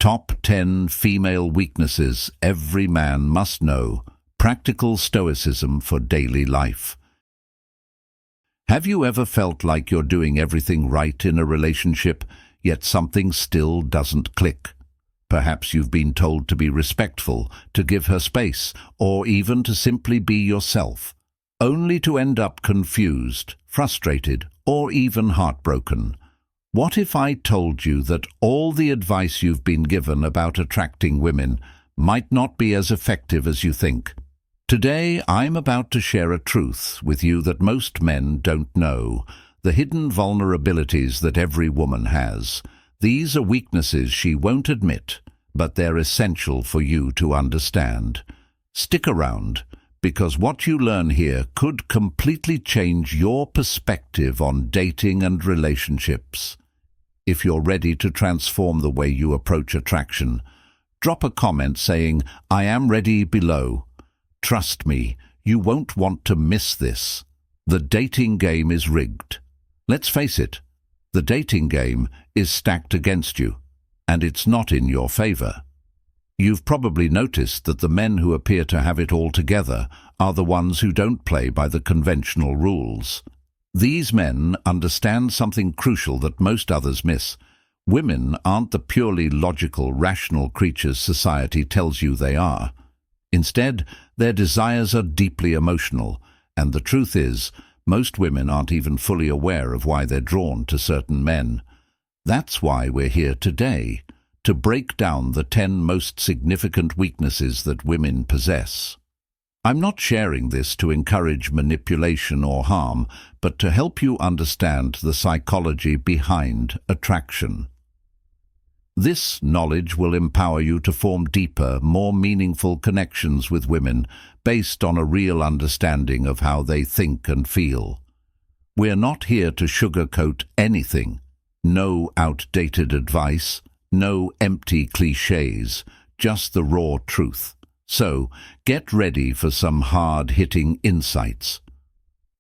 Top 10 Female Weaknesses Every Man Must Know. Practical Stoicism for Daily Life. Have you ever felt like you're doing everything right in a relationship, yet something still doesn't click? Perhaps you've been told to be respectful, to give her space, or even to simply be yourself, only to end up confused, frustrated, or even heartbroken. What if I told you that all the advice you've been given about attracting women might not be as effective as you think? Today, I'm about to share a truth with you that most men don't know, the hidden vulnerabilities that every woman has. These are weaknesses she won't admit, but they're essential for you to understand. Stick around, because what you learn here could completely change your perspective on dating and relationships. If you're ready to transform the way you approach attraction, drop a comment saying, "I am ready," below. Trust me, you won't want to miss this. The dating game is rigged. Let's face it, the dating game is stacked against you, and it's not in your favor. You've probably noticed that the men who appear to have it all together are the ones who don't play by the conventional rules. These men understand something crucial that most others miss. Women aren't the purely logical, rational creatures society tells you they are. Instead, their desires are deeply emotional, and the truth is, most women aren't even fully aware of why they're drawn to certain men. That's why we're here today, to break down the 10 most significant weaknesses that women possess. I'm not sharing this to encourage manipulation or harm, but to help you understand the psychology behind attraction. This knowledge will empower you to form deeper, more meaningful connections with women based on a real understanding of how they think and feel. We're not here to sugarcoat anything. No outdated advice, no empty cliches, just the raw truth. So, get ready for some hard-hitting insights.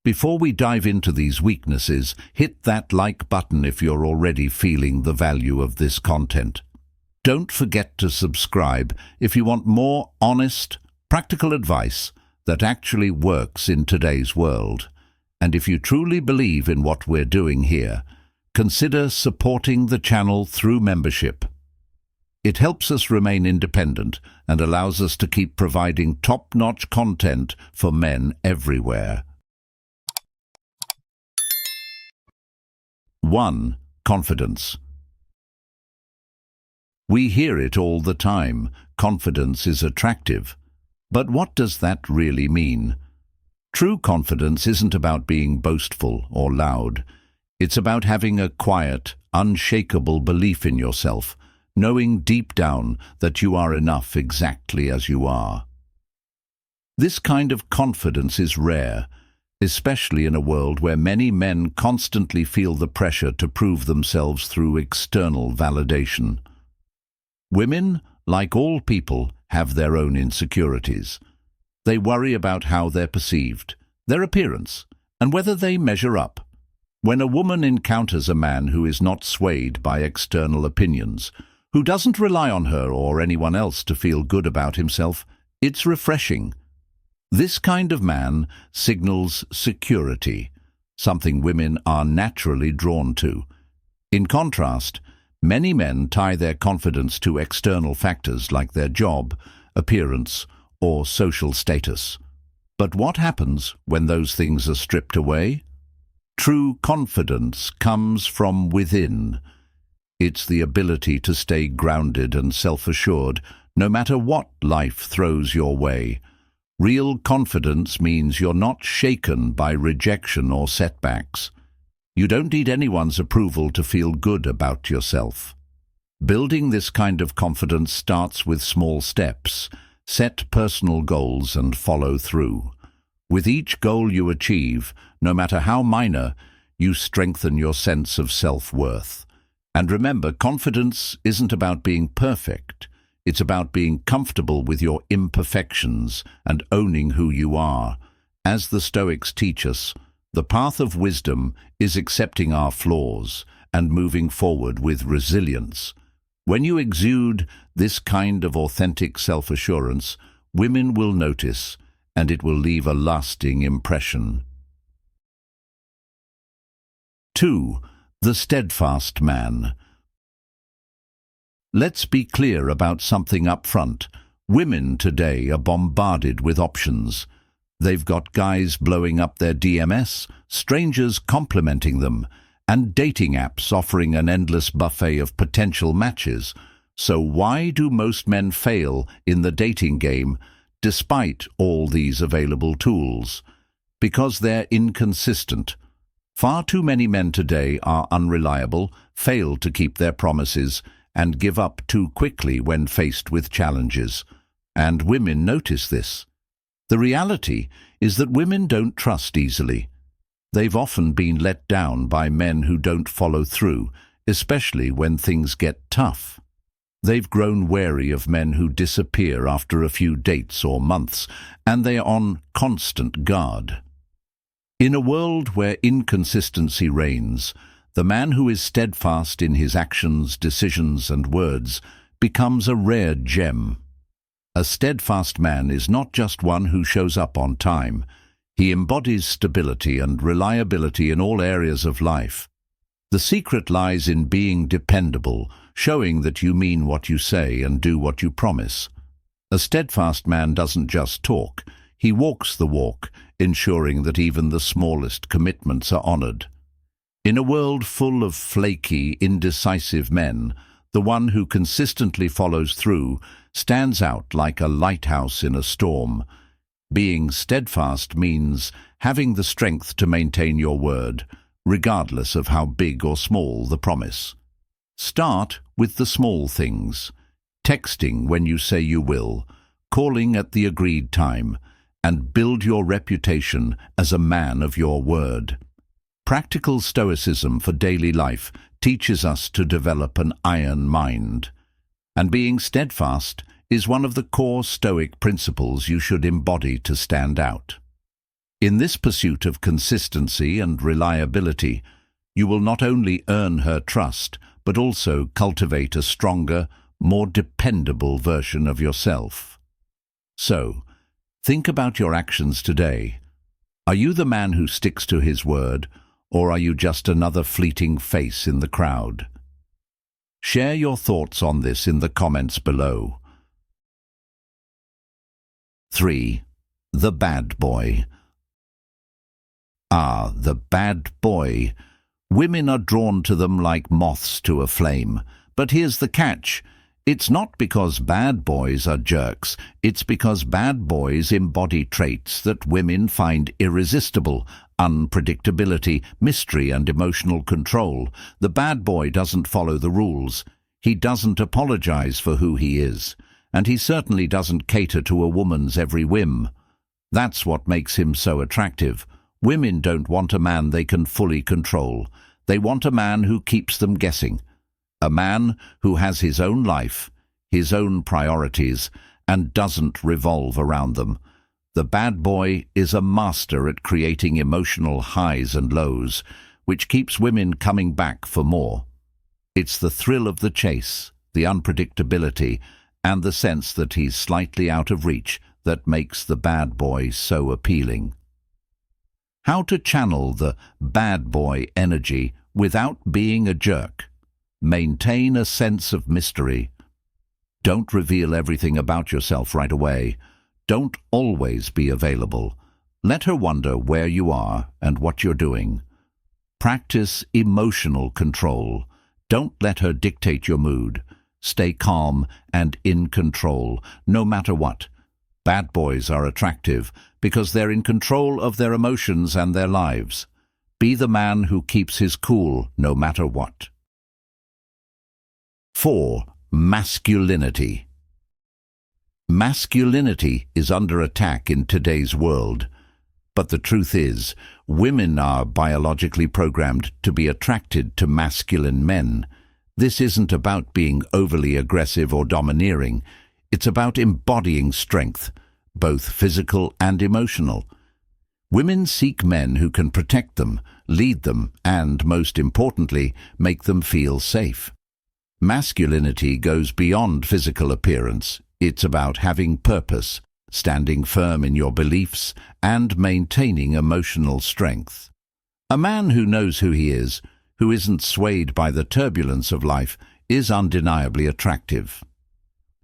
Before we dive into these weaknesses, hit that like button if you're already feeling the value of this content. Don't forget to subscribe if you want more honest, practical advice that actually works in today's world. And if you truly believe in what we're doing here, consider supporting the channel through membership. It helps us remain independent and allows us to keep providing top-notch content for men everywhere. 1. Confidence. We hear it all the time. Confidence is attractive. But what does that really mean? True confidence isn't about being boastful or loud. It's about having a quiet, unshakable belief in yourself, knowing deep down that you are enough exactly as you are. This kind of confidence is rare, especially in a world where many men constantly feel the pressure to prove themselves through external validation. Women, like all people, have their own insecurities. They worry about how they're perceived, their appearance, and whether they measure up. When a woman encounters a man who is not swayed by external opinions, who doesn't rely on her or anyone else to feel good about himself, it's refreshing. This kind of man signals security, something women are naturally drawn to. In contrast, many men tie their confidence to external factors like their job, appearance, or social status. But what happens when those things are stripped away? True confidence comes from within. It's the ability to stay grounded and self-assured, no matter what life throws your way. Real confidence means you're not shaken by rejection or setbacks. You don't need anyone's approval to feel good about yourself. Building this kind of confidence starts with small steps. Set personal goals and follow through. With each goal you achieve, no matter how minor, you strengthen your sense of self-worth. And remember, confidence isn't about being perfect. It's about being comfortable with your imperfections and owning who you are. As the Stoics teach us, the path of wisdom is accepting our flaws and moving forward with resilience. When you exude this kind of authentic self-assurance, women will notice, and it will leave a lasting impression. 2. The Steadfast Man. Let's be clear about something up front. Women today are bombarded with options. They've got guys blowing up their DMS, strangers complimenting them, and dating apps offering an endless buffet of potential matches. So why do most men fail in the dating game despite all these available tools? Because they're inconsistent. Far too many men today are unreliable, fail to keep their promises, and give up too quickly when faced with challenges. And women notice this. The reality is that women don't trust easily. They've often been let down by men who don't follow through, especially when things get tough. They've grown wary of men who disappear after a few dates or months, and they're on constant guard. In a world where inconsistency reigns, the man who is steadfast in his actions, decisions, and words becomes a rare gem. A steadfast man is not just one who shows up on time. He embodies stability and reliability in all areas of life. The secret lies in being dependable, showing that you mean what you say and do what you promise. A steadfast man doesn't just talk, he walks the walk, ensuring that even the smallest commitments are honored. In a world full of flaky, indecisive men, the one who consistently follows through stands out like a lighthouse in a storm. Being steadfast means having the strength to maintain your word, regardless of how big or small the promise. Start with the small things: texting when you say you will, calling at the agreed time, and build your reputation as a man of your word. Practical Stoicism for daily life teaches us to develop an iron mind. And being steadfast is one of the core Stoic principles you should embody to stand out. In this pursuit of consistency and reliability, you will not only earn her trust, but also cultivate a stronger, more dependable version of yourself. So, think about your actions today. Are you the man who sticks to his word, or are you just another fleeting face in the crowd? Share your thoughts on this in the comments below. 3. The Bad Boy. Ah, the bad boy. Women are drawn to them like moths to a flame. But here's the catch. It's not because bad boys are jerks. It's because bad boys embody traits that women find irresistible: unpredictability, mystery, and emotional control. The bad boy doesn't follow the rules. He doesn't apologize for who he is. And he certainly doesn't cater to a woman's every whim. That's what makes him so attractive. Women don't want a man they can fully control. They want a man who keeps them guessing. A man who has his own life, his own priorities, and doesn't revolve around them. The bad boy is a master at creating emotional highs and lows, which keeps women coming back for more. It's the thrill of the chase, the unpredictability, and the sense that he's slightly out of reach that makes the bad boy so appealing. How to channel the bad boy energy without being a jerk. Maintain a sense of mystery. Don't reveal everything about yourself right away. Don't always be available. Let her wonder where you are and what you're doing. Practice emotional control. Don't let her dictate your mood. Stay calm and in control, no matter what. Bad boys are attractive because they're in control of their emotions and their lives. Be the man who keeps his cool no matter what. 4. Masculinity. Masculinity is under attack in today's world. But the truth is, women are biologically programmed to be attracted to masculine men. This isn't about being overly aggressive or domineering. It's about embodying strength, both physical and emotional. Women seek men who can protect them, lead them, and, most importantly, make them feel safe. Masculinity goes beyond physical appearance. It's about having purpose, standing firm in your beliefs, and maintaining emotional strength. A man who knows who he is, who isn't swayed by the turbulence of life, is undeniably attractive.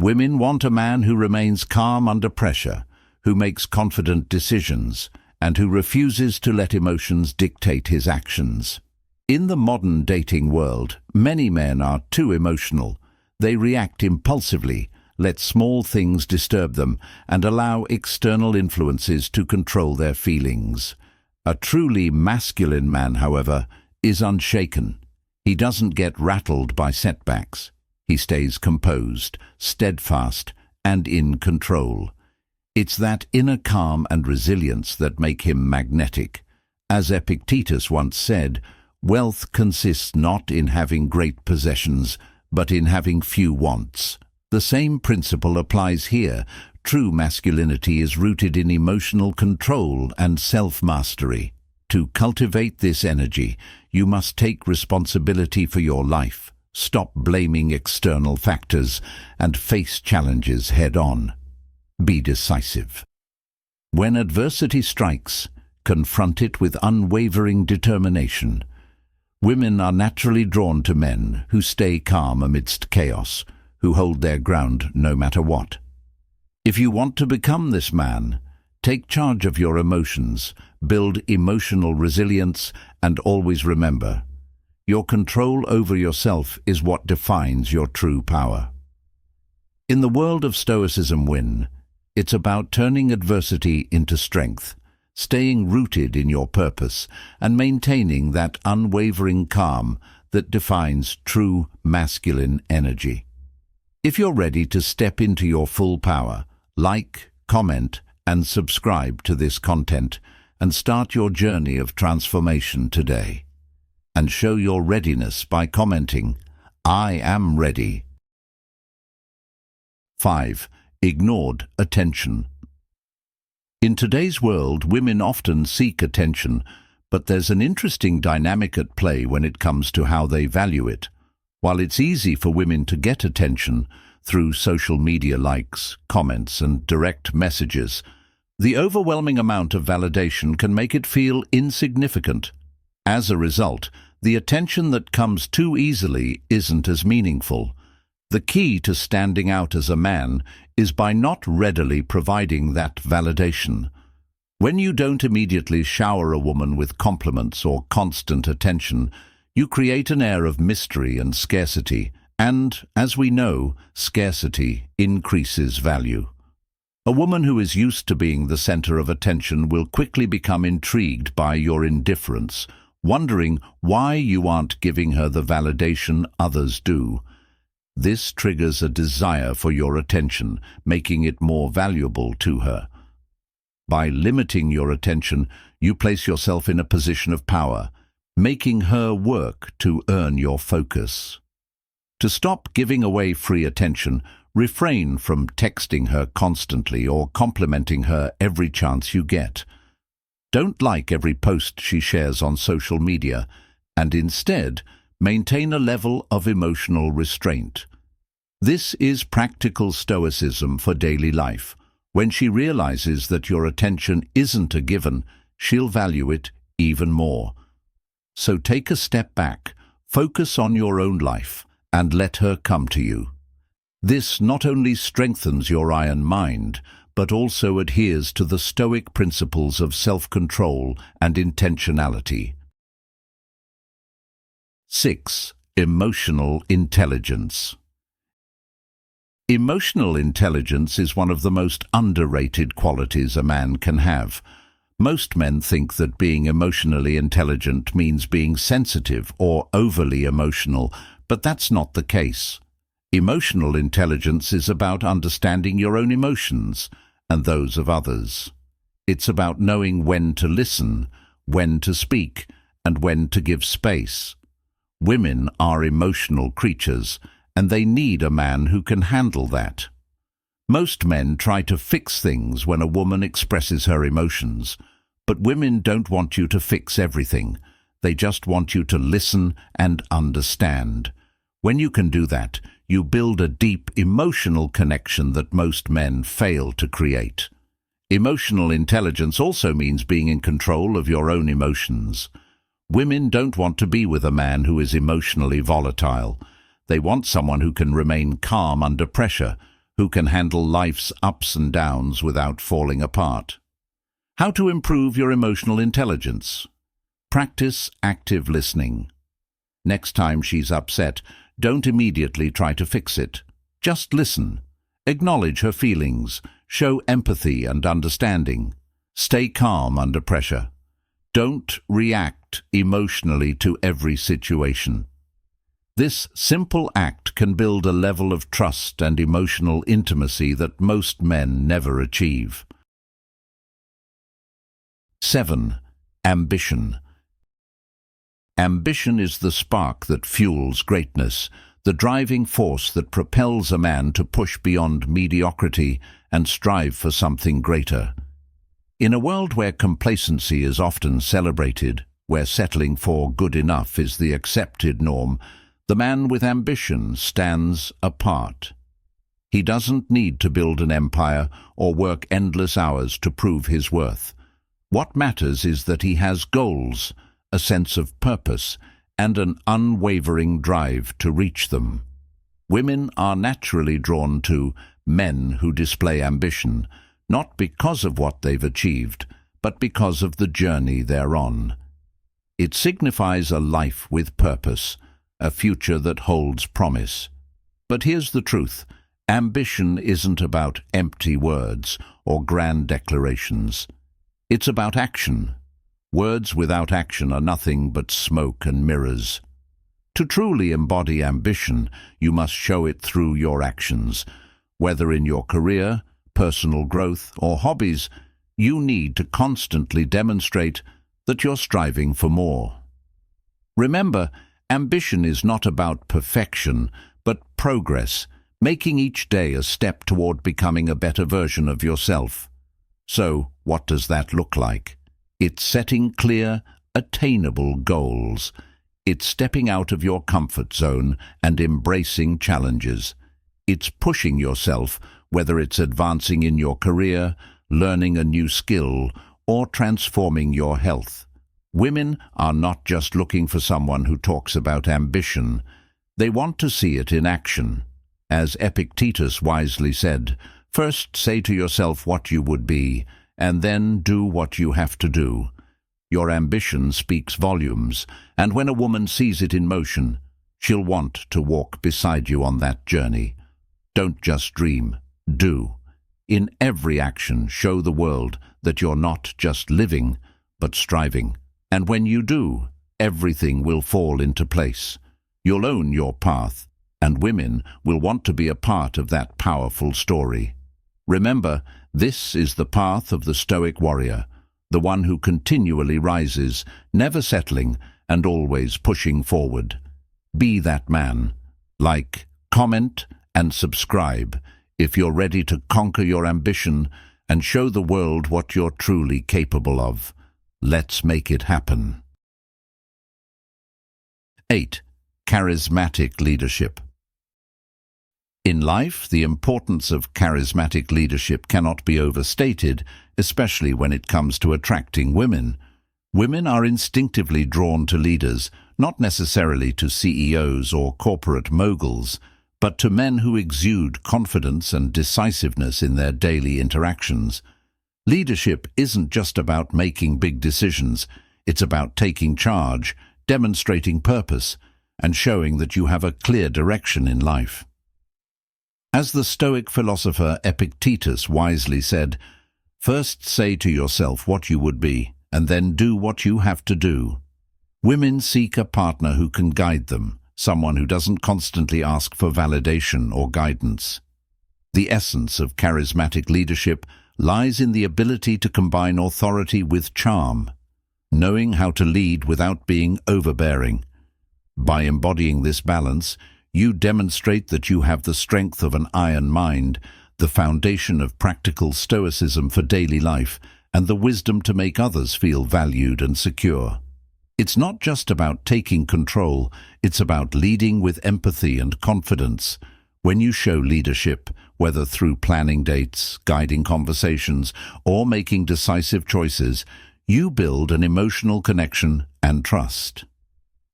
Women want a man who remains calm under pressure, who makes confident decisions, and who refuses to let emotions dictate his actions. In the modern dating world, many men are too emotional. They react impulsively, let small things disturb them, and allow external influences to control their feelings. A truly masculine man, however, is unshaken. He doesn't get rattled by setbacks. He stays composed, steadfast, and in control. It's that inner calm and resilience that make him magnetic. As Epictetus once said, "Wealth consists not in having great possessions, but in having few wants." The same principle applies here. True masculinity is rooted in emotional control and self-mastery. To cultivate this energy, you must take responsibility for your life, stop blaming external factors, and face challenges head-on. Be decisive. When adversity strikes, confront it with unwavering determination. Women are naturally drawn to men who stay calm amidst chaos, who hold their ground no matter what. If you want to become this man, take charge of your emotions, build emotional resilience, and always remember, your control over yourself is what defines your true power. In the world of Stoicism, it's about turning adversity into strength, staying rooted in your purpose, and maintaining that unwavering calm that defines true masculine energy. If you're ready to step into your full power, like, comment, and subscribe to this content, and start your journey of transformation today. And show your readiness by commenting, "I am ready." 5. Ignored attention. In today's world, women often seek attention, but there's an interesting dynamic at play when it comes to how they value it. While it's easy for women to get attention through social media likes, comments, and direct messages, the overwhelming amount of validation can make it feel insignificant. As a result, the attention that comes too easily isn't as meaningful. The key to standing out as a man is by not readily providing that validation. When you don't immediately shower a woman with compliments or constant attention, you create an air of mystery and scarcity, and, as we know, scarcity increases value. A woman who is used to being the center of attention will quickly become intrigued by your indifference, wondering why you aren't giving her the validation others do. This triggers a desire for your attention, making it more valuable to her. By limiting your attention, you place yourself in a position of power, making her work to earn your focus. To stop giving away free attention, refrain from texting her constantly or complimenting her every chance you get. Don't like every post she shares on social media, and instead, maintain a level of emotional restraint. This is practical stoicism for daily life. When she realizes that your attention isn't a given, she'll value it even more. So take a step back, focus on your own life, and let her come to you. This not only strengthens your iron mind, but also adheres to the Stoic principles of self-control and intentionality. 6. Emotional intelligence. Emotional intelligence is one of the most underrated qualities a man can have. Most men think that being emotionally intelligent means being sensitive or overly emotional, but that's not the case. Emotional intelligence is about understanding your own emotions and those of others. It's about knowing when to listen, when to speak, and when to give space. Women are emotional creatures, and they need a man who can handle that. Most men try to fix things when a woman expresses her emotions, but women don't want you to fix everything. They just want you to listen and understand. When you can do that, you build a deep emotional connection that most men fail to create. Emotional intelligence also means being in control of your own emotions. Women don't want to be with a man who is emotionally volatile. They want someone who can remain calm under pressure, who can handle life's ups and downs without falling apart. How to improve your emotional intelligence? Practice active listening. Next time she's upset, don't immediately try to fix it. Just listen. Acknowledge her feelings. Show empathy and understanding. Stay calm under pressure. Don't react emotionally to every situation. This simple act can build a level of trust and emotional intimacy that most men never achieve. 7. Ambition. Ambition is the spark that fuels greatness, the driving force that propels a man to push beyond mediocrity and strive for something greater. In a world where complacency is often celebrated, where settling for good enough is the accepted norm, the man with ambition stands apart. He doesn't need to build an empire or work endless hours to prove his worth. What matters is that he has goals, a sense of purpose, and an unwavering drive to reach them. Women are naturally drawn to men who display ambition, not because of what they've achieved, but because of the journey they're on. It signifies a life with purpose, a future that holds promise. But here's the truth. Ambition isn't about empty words or grand declarations. It's about action. Words without action are nothing but smoke and mirrors. To truly embody ambition, you must show it through your actions. Whether in your career, personal growth, or hobbies, you need to constantly demonstrate that you're striving for more. Remember, ambition is not about perfection, but progress, making each day a step toward becoming a better version of yourself. So, what does that look like? It's setting clear, attainable goals. It's stepping out of your comfort zone and embracing challenges. It's pushing yourself, whether it's advancing in your career, learning a new skill, or transforming your health. Women are not just looking for someone who talks about ambition. They want to see it in action. As Epictetus wisely said, first say to yourself what you would be, and then do what you have to do. Your ambition speaks volumes, and when a woman sees it in motion, she'll want to walk beside you on that journey. Don't just dream, do. In every action, show the world that you're not just living, but striving. And when you do, everything will fall into place. You'll own your path, and women will want to be a part of that powerful story. Remember, this is the path of the Stoic warrior, the one who continually rises, never settling, and always pushing forward. Be that man. Like, comment, and subscribe if you're ready to conquer your ambition and show the world what you're truly capable of. Let's make it happen. 8. Charismatic leadership. In life, the importance of charismatic leadership cannot be overstated, especially when it comes to attracting women. Women are instinctively drawn to leaders, not necessarily to CEOs or corporate moguls, but to men who exude confidence and decisiveness in their daily interactions. Leadership isn't just about making big decisions, it's about taking charge, demonstrating purpose, and showing that you have a clear direction in life. As the Stoic philosopher Epictetus wisely said, first say to yourself what you would be, and then do what you have to do. Women seek a partner who can guide them, someone who doesn't constantly ask for validation or guidance. The essence of charismatic leadership lies in the ability to combine authority with charm, knowing how to lead without being overbearing. By embodying this balance, you demonstrate that you have the strength of an iron mind, the foundation of practical stoicism for daily life, and the wisdom to make others feel valued and secure. It's not just about taking control, it's about leading with empathy and confidence. When you show leadership, whether through planning dates, guiding conversations, or making decisive choices, you build an emotional connection and trust.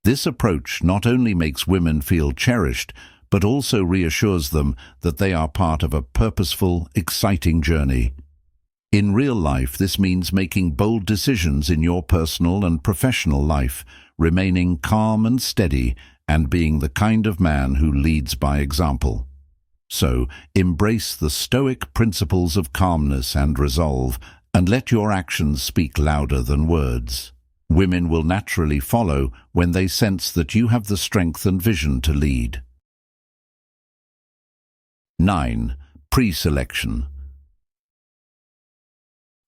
This approach not only makes women feel cherished, but also reassures them that they are part of a purposeful, exciting journey. In real life, this means making bold decisions in your personal and professional life, remaining calm and steady, and being the kind of man who leads by example. So, embrace the Stoic principles of calmness and resolve, and let your actions speak louder than words. Women will naturally follow when they sense that you have the strength and vision to lead. 9. Pre-selection.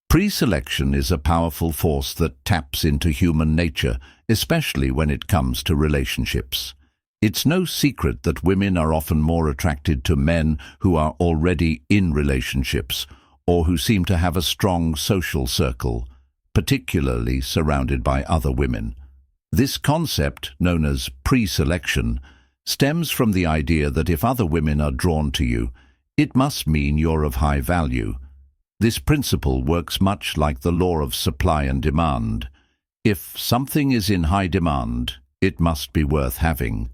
Pre-selection is a powerful force that taps into human nature, especially when it comes to relationships. It's no secret that women are often more attracted to men who are already in relationships or who seem to have a strong social circle, particularly surrounded by other women. This concept, known as pre-selection, stems from the idea that if other women are drawn to you, it must mean you're of high value. This principle works much like the law of supply and demand. If something is in high demand, it must be worth having.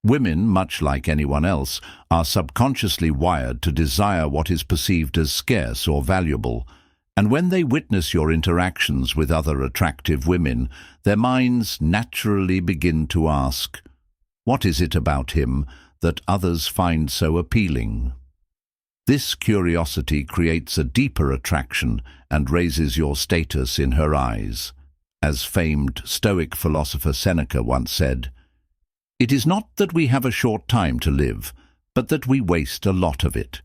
Women, much like anyone else, are subconsciously wired to desire what is perceived as scarce or valuable, and when they witness your interactions with other attractive women, their minds naturally begin to ask, "What is it about him that others find so appealing?" This curiosity creates a deeper attraction and raises your status in her eyes. As famed Stoic philosopher Seneca once said, "It is not that we have a short time to live, but that we waste a lot of it."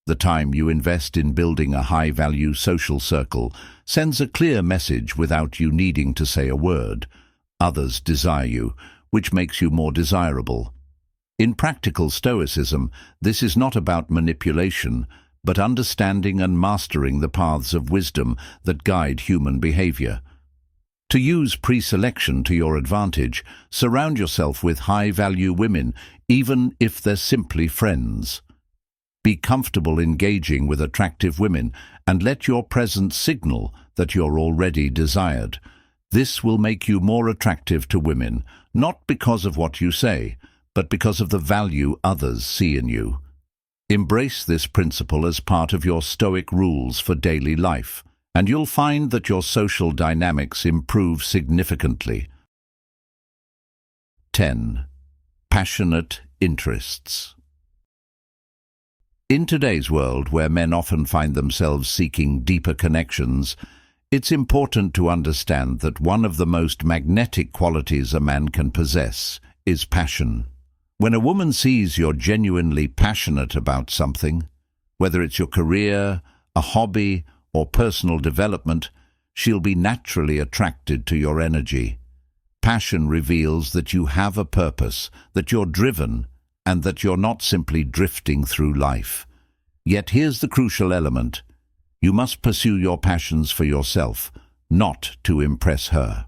The time you invest in building a high-value social circle sends a clear message without you needing to say a word. Others desire you, which makes you more desirable. In practical Stoicism, this is not about manipulation, but understanding and mastering the paths of wisdom that guide human behavior. To use pre-selection to your advantage, surround yourself with high-value women, even if they're simply friends. Be comfortable engaging with attractive women and let your presence signal that you're already desired. This will make you more attractive to women, not because of what you say, but because of the value others see in you. Embrace this principle as part of your Stoic rules for daily life, and you'll find that your social dynamics improve significantly. 10. Passionate interests. In today's world, where men often find themselves seeking deeper connections, it's important to understand that one of the most magnetic qualities a man can possess is passion. When a woman sees you're genuinely passionate about something, whether it's your career, a hobby, or personal development, she'll be naturally attracted to your energy. Passion reveals that you have a purpose, that you're driven, and that you're not simply drifting through life. Yet here's the crucial element. You must pursue your passions for yourself, not to impress her.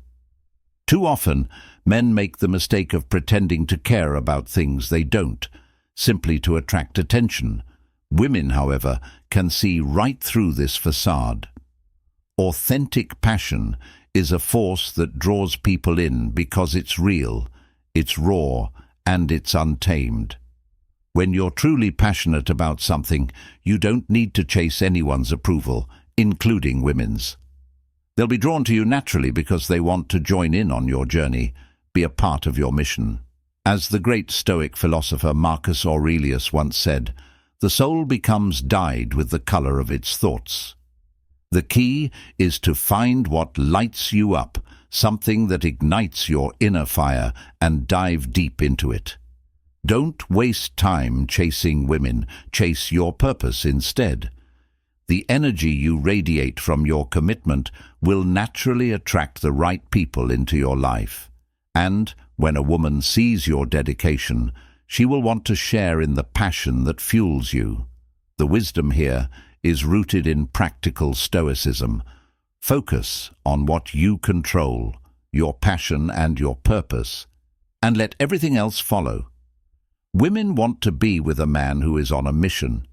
Too often, men make the mistake of pretending to care about things they don't, simply to attract attention. Women, however, can see right through this facade. Authentic passion is a force that draws people in because it's real, it's raw, and it's untamed. When you're truly passionate about something, you don't need to chase anyone's approval, including women's. They'll be drawn to you naturally because they want to join in on your journey, be a part of your mission. As the great Stoic philosopher Marcus Aurelius once said, "The soul becomes dyed with the color of its thoughts." The key is to find what lights you up, something that ignites your inner fire, and dive deep into it. Don't waste time chasing women, chase your purpose instead. The energy you radiate from your commitment will naturally attract the right people into your life. And when a woman sees your dedication, she will want to share in the passion that fuels you. The wisdom here is rooted in practical Stoicism. Focus on what you control. your passion and your purpose, and let everything else follow. Women want to be with a man who is on a mission.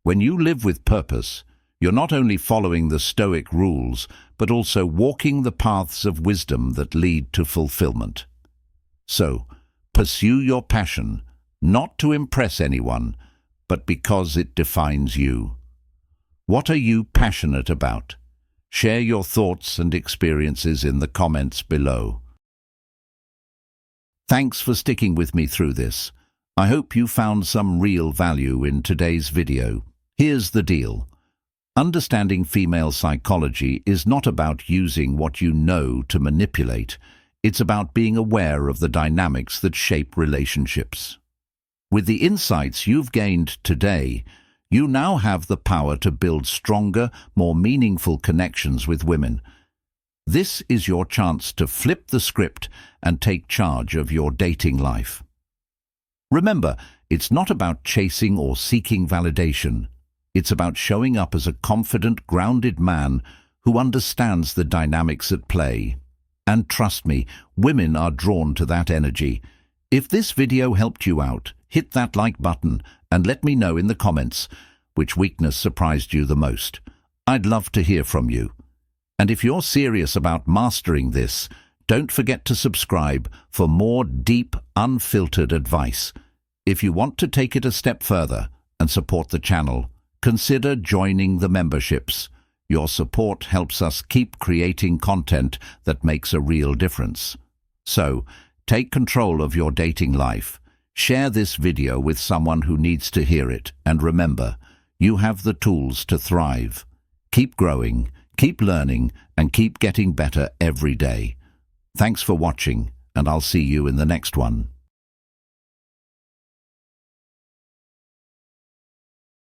When you live with purpose, you're not only following the Stoic rules, but also walking the paths of wisdom that lead to fulfillment. So, pursue your passion, not to impress anyone, but because it defines you. What are you passionate about? Share your thoughts and experiences in the comments below. Thanks for sticking with me through this. I hope you found some real value in today's video. Here's the deal. Understanding female psychology is not about using what you know to manipulate. It's about being aware of the dynamics that shape relationships. With the insights you've gained today, you now have the power to build stronger, more meaningful connections with women. This is your chance to flip the script and take charge of your dating life. Remember, it's not about chasing or seeking validation. It's about showing up as a confident, grounded man who understands the dynamics at play. And trust me, women are drawn to that energy. If this video helped you out, hit that like button and let me know in the comments which weakness surprised you the most. I'd love to hear from you. And if you're serious about mastering this, don't forget to subscribe for more deep, unfiltered advice. If you want to take it a step further and support the channel, consider joining the memberships. Your support helps us keep creating content that makes a real difference. So, take control of your dating life. Share this video with someone who needs to hear it, and remember, you have the tools to thrive. Keep growing, keep learning, and keep getting better every day. Thanks for watching, and I'll see you in the next one.